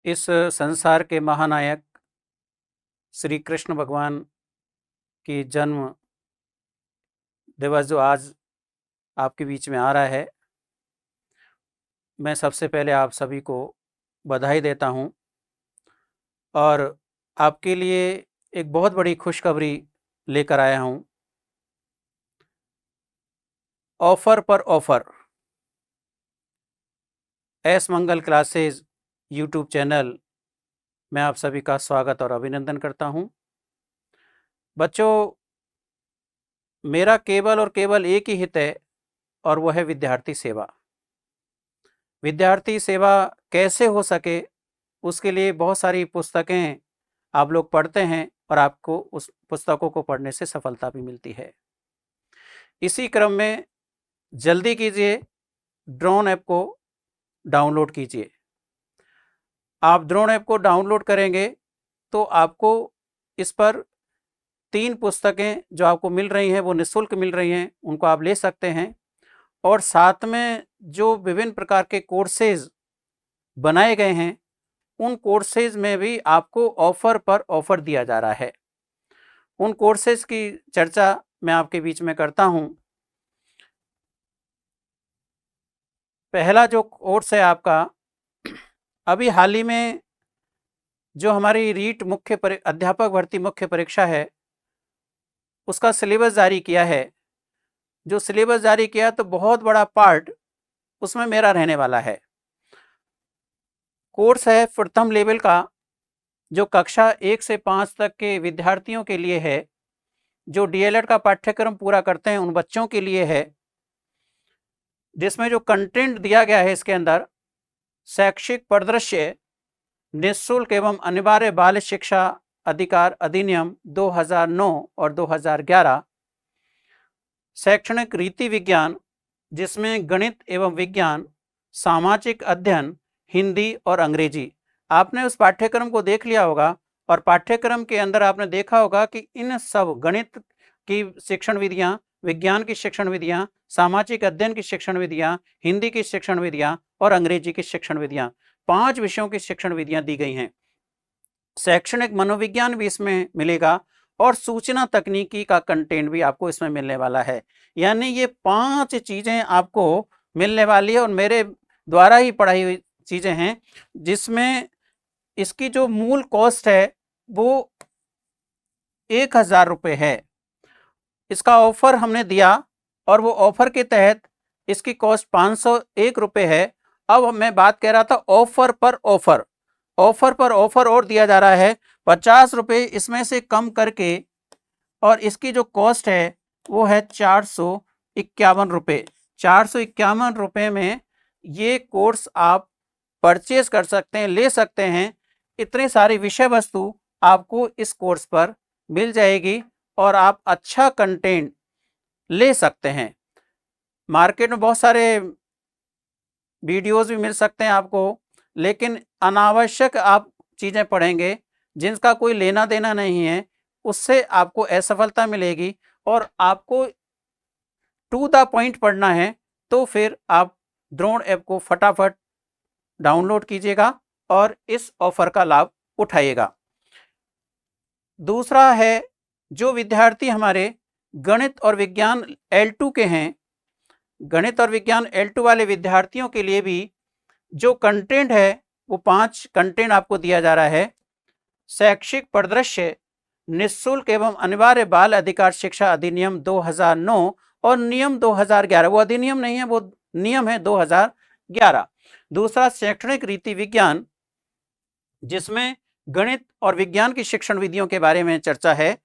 इस संसार के महानायक श्री कृष्ण भगवान की जन्म दिवस जो आज आपके बीच में आ रहा है, मैं सबसे पहले आप सभी को बधाई देता हूं और आपके लिए एक बहुत बड़ी खुशखबरी लेकर आया हूं। ऑफ़र पर ऑफ़र एस मंगल क्लासेस यूट्यूब चैनल में आप सभी का स्वागत और अभिनंदन करता हूं। बच्चों, मेरा केवल और केवल एक ही हित है और वह है विद्यार्थी सेवा। विद्यार्थी सेवा कैसे हो सके, उसके लिए बहुत सारी पुस्तकें आप लोग पढ़ते हैं और आपको उस पुस्तकों को पढ़ने से सफलता भी मिलती है। इसी क्रम में जल्दी कीजिए, ड्रोन ऐप को डाउनलोड कीजिए। आप ड्रोन ऐप को डाउनलोड करेंगे तो आपको इस पर 3 पुस्तकें जो आपको मिल रही हैं वो निःशुल्क मिल रही हैं, उनको आप ले सकते हैं। और साथ में जो विभिन्न प्रकार के कोर्सेज बनाए गए हैं, उन कोर्सेज में भी आपको ऑफ़र पर ऑफ़र दिया जा रहा है। उन कोर्सेज की चर्चा मैं आपके बीच में करता हूं। पहला जो कोर्स है आपका, अभी हाल ही में जो हमारी रीट अध्यापक भर्ती मुख्य परीक्षा है, उसका सिलेबस जारी किया है। जो सिलेबस जारी किया तो बहुत बड़ा पार्ट उसमें मेरा रहने वाला है। कोर्स है प्रथम लेवल का, जो कक्षा 1 से 5 तक के विद्यार्थियों के लिए है। जो डीएलएड का पाठ्यक्रम पूरा करते हैं उन बच्चों के लिए है, जिसमें जो कंटेंट दिया गया है इसके अंदर शैक्षिक परिदृश्य, निःशुल्क एवं अनिवार्य बाल शिक्षा अधिकार अधिनियम 2009 और 2011, शैक्षणिक रीति विज्ञान जिसमें गणित एवं विज्ञान, सामाजिक अध्ययन, हिंदी और अंग्रेजी। आपने उस पाठ्यक्रम को देख लिया होगा और पाठ्यक्रम के अंदर आपने देखा होगा कि इन सब गणित की शिक्षण विधियां, विज्ञान की शिक्षण विधियां, सामाजिक अध्ययन की शिक्षण विधियां, हिंदी की शिक्षण विधियां और अंग्रेजी की शिक्षण विधियां, 5 विषयों की शिक्षण विधियां दी गई हैं। शैक्षणिक मनोविज्ञान भी इसमें मिलेगा और सूचना तकनीकी का कंटेंट भी आपको इसमें मिलने वाला है। यानी ये 5 चीज़ें आपको मिलने वाली है और मेरे द्वारा ही पढ़ाई हुई चीज़ें हैं, जिसमें इसकी जो मूल कॉस्ट है वो 1000 रुपये है। इसका ऑफर हमने दिया और वो ऑफर के तहत इसकी कॉस्ट 501 रुपये है। अब मैं बात कह रहा था ऑफर पर ऑफर, ऑफर पर ऑफर और दिया जा रहा है 50 रुपये इसमें से कम करके, और इसकी जो कॉस्ट है वो है 451 रुपये। 451 रुपये में ये कोर्स आप परचेज कर सकते हैं, ले सकते हैं। इतनी सारी विषय वस्तु आपको इस कोर्स पर मिल जाएगी और आप अच्छा कंटेंट ले सकते हैं। मार्केट में बहुत सारे वीडियोस भी मिल सकते हैं आपको, लेकिन अनावश्यक आप चीज़ें पढ़ेंगे जिनका कोई लेना देना नहीं है, उससे आपको असफलता मिलेगी। और आपको टू द पॉइंट पढ़ना है तो फिर आप ड्रोन ऐप को फटाफट डाउनलोड कीजिएगा और इस ऑफर का लाभ उठाइएगा। दूसरा है, जो विद्यार्थी हमारे गणित और विज्ञान L2 के हैं, गणित और विज्ञान L2 वाले विद्यार्थियों के लिए भी जो कंटेंट है वो 5 कंटेंट आपको दिया जा रहा है। शैक्षिक परिदृश्य, निःशुल्क एवं अनिवार्य बाल अधिकार शिक्षा अधिनियम 2009 और नियम 2011, वो अधिनियम नहीं है, वो नियम है 2011। दूसरा शैक्षणिक रीति विज्ञान, जिसमें गणित और विज्ञान की शिक्षण विधियों के बारे में चर्चा है।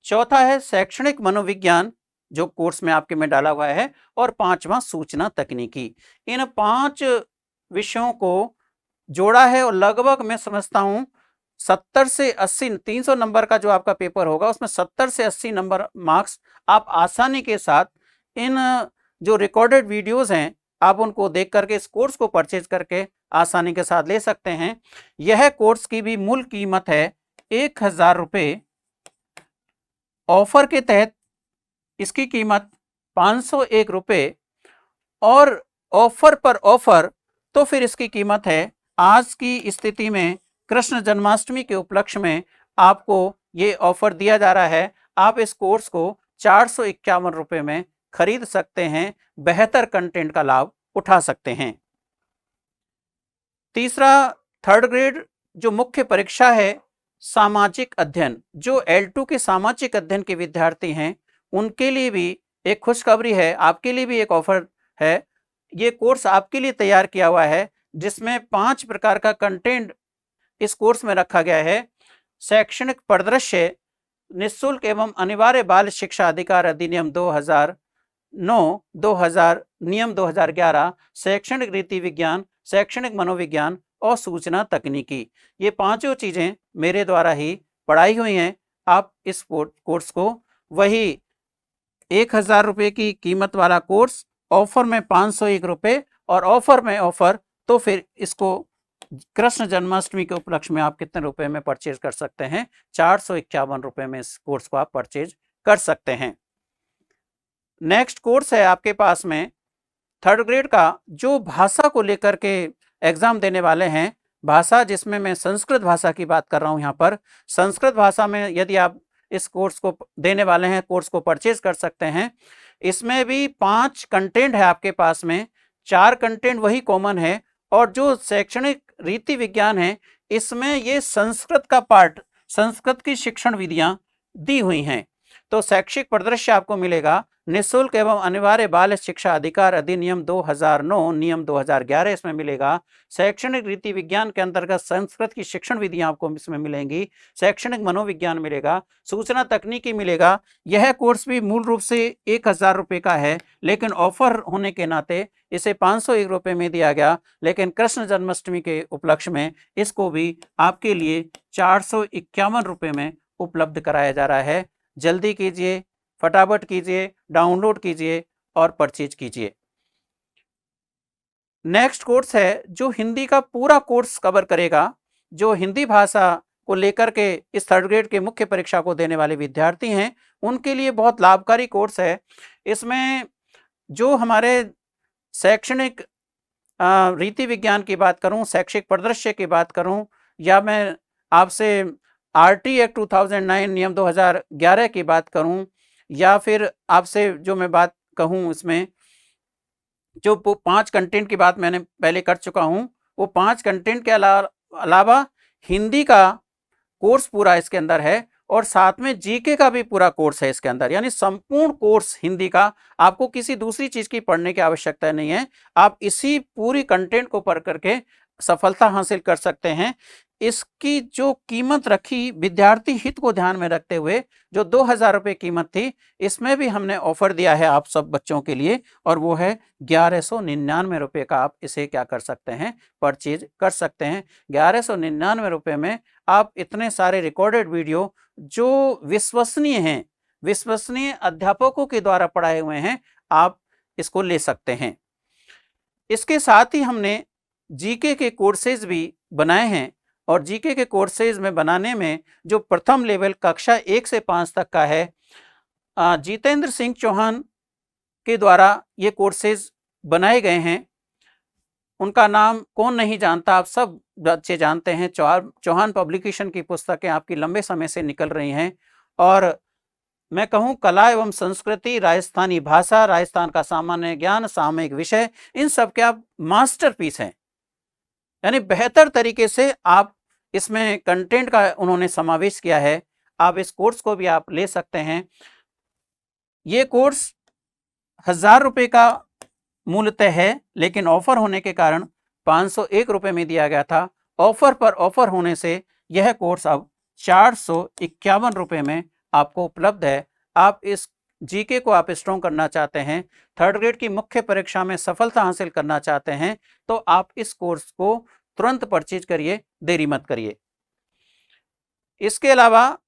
चौथा है शैक्षणिक मनोविज्ञान, जो कोर्स में आपके में डाला हुआ है। और 5वां सूचना तकनीकी। इन 5 विषयों को जोड़ा है और लगभग मैं समझता हूं 70 से 80, 300 नंबर का जो आपका पेपर होगा उसमें 70 से 80 नंबर मार्क्स आप आसानी के साथ इन जो रिकॉर्डेड वीडियोस हैं आप उनको देख करके इस कोर्स को परचेज करके आसानी के साथ ले सकते हैं। यह कोर्स की भी मूल कीमत है 1000 रुपये। ऑफर के तहत इसकी कीमत 501 रुपये और ऑफर पर ऑफर तो फिर इसकी कीमत है आज की स्थिति में कृष्ण जन्माष्टमी के उपलक्ष्य में आपको ये ऑफर दिया जा रहा है। आप इस कोर्स को 451 रुपये में खरीद सकते हैं, बेहतर कंटेंट का लाभ उठा सकते हैं। तीसरा, थर्ड ग्रेड जो मुख्य परीक्षा है सामाजिक अध्ययन, जो L2 के सामाजिक अध्ययन के विद्यार्थी हैं उनके लिए भी एक खुशखबरी है, आपके लिए भी एक ऑफर है। ये कोर्स आपके लिए तैयार किया हुआ है जिसमें 5 प्रकार का कंटेंट इस कोर्स में रखा गया है। शैक्षणिक परिदृश्य, निःशुल्क एवं अनिवार्य बाल शिक्षा अधिकार अधिनियम 2009, 2000 नियम 2011, शैक्षणिक रीति विज्ञान, शैक्षणिक मनोविज्ञान और सूचना तकनीकी। ये पांचों चीजें मेरे द्वारा ही पढ़ाई हुई हैं। आप इस कोर्स को वही 1000 रुपये की कीमत वाला कोर्स ऑफर में 501 रुपये, और ऑफर में ऑफर तो फिर इसको कृष्ण जन्माष्टमी के उपलक्ष्य में आप कितने रुपए में परचेज कर सकते हैं? 451 रुपये में इस कोर्स को आप परचेज कर सकते हैं। नेक्स्ट कोर्स है आपके पास में थर्ड ग्रेड का, जो भाषा को लेकर के एग्जाम देने वाले हैं। भाषा जिसमें मैं संस्कृत भाषा की बात कर रहा हूं। यहाँ पर संस्कृत भाषा में यदि आप इस कोर्स को देने वाले हैं, कोर्स को परचेज कर सकते हैं। इसमें भी 5 कंटेंट है आपके पास में, 4 कंटेंट वही कॉमन है, और जो शैक्षणिक रीति विज्ञान है इसमें ये संस्कृत का पार्ट, संस्कृत की शिक्षण विधियां दी हुई हैं। तो शैक्षिक परिदृश्य आपको मिलेगा, निःशुल्क एवं अनिवार्य बाल शिक्षा अधिकार अधिनियम 2009, नियम 2011 इसमें मिलेगा। शैक्षणिक रीति विज्ञान के अंतर्गत संस्कृत की शिक्षण विधियां आपको इसमें मिलेंगी। शैक्षणिक मनोविज्ञान मिलेगा, सूचना तकनीकी मिलेगा। यह कोर्स भी मूल रूप से 1000 रुपये का है, लेकिन ऑफर होने के नाते इसे 501 रुपये में दिया गया। लेकिन कृष्ण जन्माष्टमी के उपलक्ष्य में इसको भी आपके लिए 451 रुपये में उपलब्ध कराया जा रहा है। जल्दी कीजिए, फटाफट कीजिए, डाउनलोड कीजिए और परचेज कीजिए। नेक्स्ट कोर्स है जो हिंदी का पूरा कोर्स कवर करेगा। जो हिंदी भाषा को लेकर के इस थर्ड ग्रेड के मुख्य परीक्षा को देने वाले विद्यार्थी हैं उनके लिए बहुत लाभकारी कोर्स है। इसमें जो हमारे शैक्षणिक रीति विज्ञान की बात करूं, शैक्षिक परिदृश्य की बात करूं, या मैं आपसे RT एक्ट 2009 नियम 2011 की बात करूं, या फिर आपसे जो मैं बात कहूं इसमें जो 5 कंटेंट की बात मैंने पहले कर चुका हूं, वो 5 कंटेंट के अलावा हिंदी का कोर्स पूरा इसके अंदर है, और साथ में जीके का भी पूरा कोर्स है इसके अंदर। यानी संपूर्ण कोर्स हिंदी का, आपको किसी दूसरी चीज की पढ़ने की आवश्यकता नहीं है। आप इसी पूरी कंटेंट को पढ़ करके सफलता हासिल कर सकते हैं। इसकी जो कीमत रखी विद्यार्थी हित को ध्यान में रखते हुए, जो 2000 रुपये कीमत थी, इसमें भी हमने ऑफर दिया है आप सब बच्चों के लिए, और वो है 1199 रुपये का। आप इसे क्या कर सकते हैं? परचेज कर सकते हैं। 1199 रुपये में आप इतने सारे रिकॉर्डेड वीडियो जो विश्वसनीय हैं, विश्वसनीय अध्यापकों के द्वारा पढ़ाए हुए हैं, आप इसको ले सकते हैं। इसके साथ ही हमने जीके के कोर्सेज भी बनाए हैं, और जीके के कोर्सेज में बनाने में जो प्रथम लेवल कक्षा 1 से 5 तक का है, जितेंद्र सिंह चौहान के द्वारा ये कोर्सेज बनाए गए हैं। उनका नाम कौन नहीं जानता, आप सब बच्चे जानते हैं। चौहान पब्लिकेशन की पुस्तकें आपकी लंबे समय से निकल रही हैं, और मैं कहूँ कला एवं संस्कृति, राजस्थानी भाषा, राजस्थान का सामान्य ज्ञान, सामयिक विषय, इन सब के आप मास्टरपीस हैं। यानी बेहतर तरीके से आप इसमें कंटेंट का उन्होंने समावेश किया है। आप इस कोर्स को भी आप ले सकते हैं। ये कोर्स 1000 रुपये का मूलतः है, लेकिन ऑफर होने के कारण 501 रुपये में दिया गया था। ऑफर पर ऑफर होने से यह कोर्स अब 451 रुपये में आपको उपलब्ध है। आप इस जीके को आप स्ट्रॉन्ग करना चाहते हैं, थर्ड ग्रेड की मुख्य परीक्षा में सफलता हासिल करना चाहते हैं, तो आप इस कोर्स को तुरंत परचेज करिए, देरी मत करिए। इसके अलावा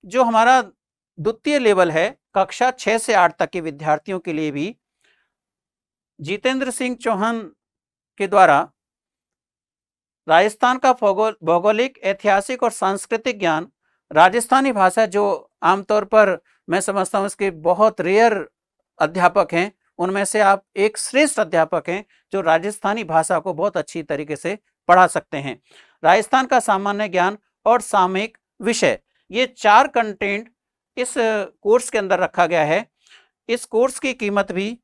जो हमारा द्वितीय लेवल है, कक्षा 6 से 8 तक के विद्यार्थियों के लिए भी जितेंद्र सिंह चौहान के द्वारा राजस्थान का भौगोलिक, ऐतिहासिक और सांस्कृतिक ज्ञान, राजस्थानी भाषा, जो आमतौर पर मैं समझता हूँ इसके बहुत रेयर अध्यापक हैं, उनमें से आप एक श्रेष्ठ अध्यापक हैं जो राजस्थानी भाषा को बहुत अच्छी तरीके से पढ़ा सकते हैं। राजस्थान का सामान्य ज्ञान और सामयिक विषय, ये 4 कंटेंट इस कोर्स के अंदर रखा गया है। इस कोर्स की कीमत भी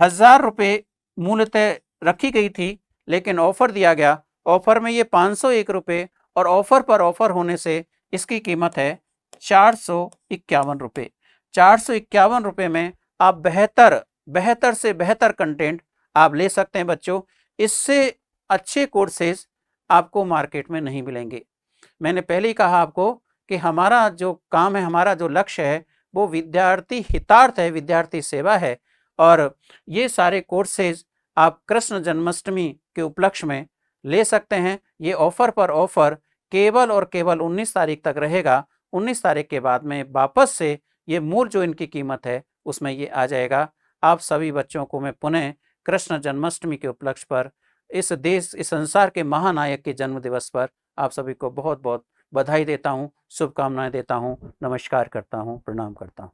1000 रुपये मूलतः रखी गई थी, लेकिन ऑफर दिया गया। ऑफर में ये 501 रुपये और ऑफर पर ऑफर होने से इसकी कीमत है 451 रुपये। 451 रुपये में आप बेहतर से बेहतर कंटेंट आप ले सकते हैं बच्चों। इससे अच्छे कोर्सेज आपको मार्केट में नहीं मिलेंगे। मैंने पहले ही कहा आपको कि हमारा जो काम है, हमारा जो लक्ष्य है, वो विद्यार्थी हितार्थ है, विद्यार्थी सेवा है। और ये सारे कोर्सेज आप कृष्ण जन्माष्टमी के उपलक्ष्य में ले सकते हैं। ये ऑफर पर ऑफर केवल और केवल 19 तारीख तक रहेगा। 19 तारीख के बाद में वापस से ये मूल जो इनकी कीमत है उसमें ये आ जाएगा। आप सभी बच्चों को मैं पुनः कृष्ण जन्माष्टमी के उपलक्ष्य पर, इस देश, इस संसार के महानायक के जन्म दिवस पर आप सभी को बहुत बहुत बधाई देता हूँ, शुभकामनाएं देता हूँ, नमस्कार करता हूँ, प्रणाम करता हूँ।